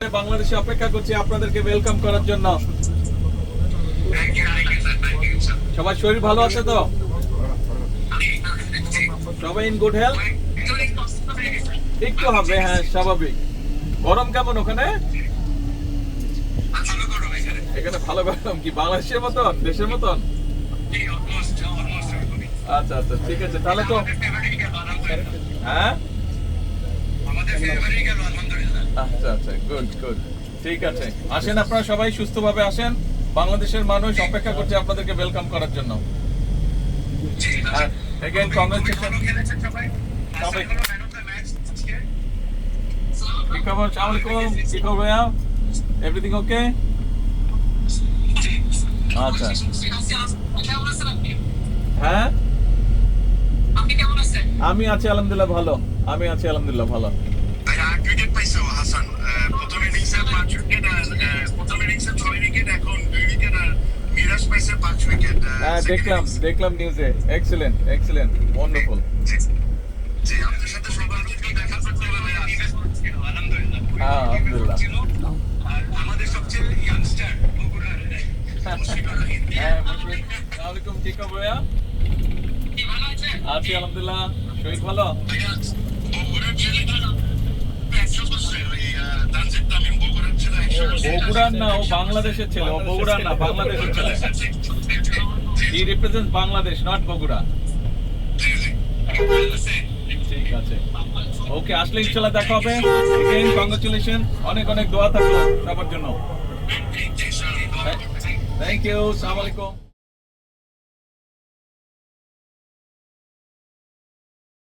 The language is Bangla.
বাংলাদেশে অপেক্ষা করছি আপনাদেরকে ওয়েলকাম করার জন্য। সবাই শরীর ভালো আছে তো? সবাই ইন গুড হেলথ? একটু হবে, হ্যাঁ স্বাভাবিক। গরম কেমন ওখানে? এখানে ভালো গরম। কি বাংলাদেশের মতন, দেশের মতন? আচ্ছা আচ্ছা, ঠিক আছে তাহলে তো। হ্যাঁ আচ্ছা আচ্ছা, গুড গুড, ঠিক আছে। আসেন আপনারা সবাই সুস্থভাবে আসেন। বাংলাদেশের মানুষ অপেক্ষা করছে আপনাদেরকে ওয়েলকাম করার জন্য। Again, congratulations. কি খবর? আসসালামু আলাইকুম। কি খবর ভাইয়া? Everything okay? আচ্ছা। হ্যাঁ, আমি আছি আলহামদুলিল্লাহ ভালো। আমি আছি আলহামদুলিল্লাহ ভালো। ক্রিকেট পাইছো হাসান, প্রথম ইনিংসে 5 উইকেট আর প্রথম ইনিংসে 6 উইকেট, এখন 2 উইকেট আর মিরাজ পাইছে 5 উইকেট। হ্যাঁ দেখলাম নিউজে। Excellent excellent, wonderful. জি, আপনাদের সাথে সবার প্রথম দেখা করতে হবে আলহামদুলিল্লাহ। হ্যাঁ আলহামদুলিল্লাহ। আর আমাদের সবচেয়ে ইয়াংস্টার বগুড়ার হ্যাঁ মুশফিক, আসসালামু আলাইকুম। কি খবর ভাইয়া? আছি আলহামদুলিল্লাহ। শরীর ভালো? বগুড়ার ছেলেটা 100 বছর, ওই তানজিদ তামিম বগুড়ার ছেলে 100 বছর। বগুড়ার না, ও বাংলাদেশের ছেলে। ও বগুড়ার না, বাংলাদেশের ছেলে। হি রিপ্রেজেন্টস বাংলাদেশ, নট বগুড়া। ঠিক আছে, ওকে। আসলে ইনশাআল্লাহ দেখা হবে। এগেইন কংগ্রাচুলেশন, অনেক অনেক দোয়া থাকলো সবার জন্য। থ্যাংক ইউ, আসসালামু আলাইকুম।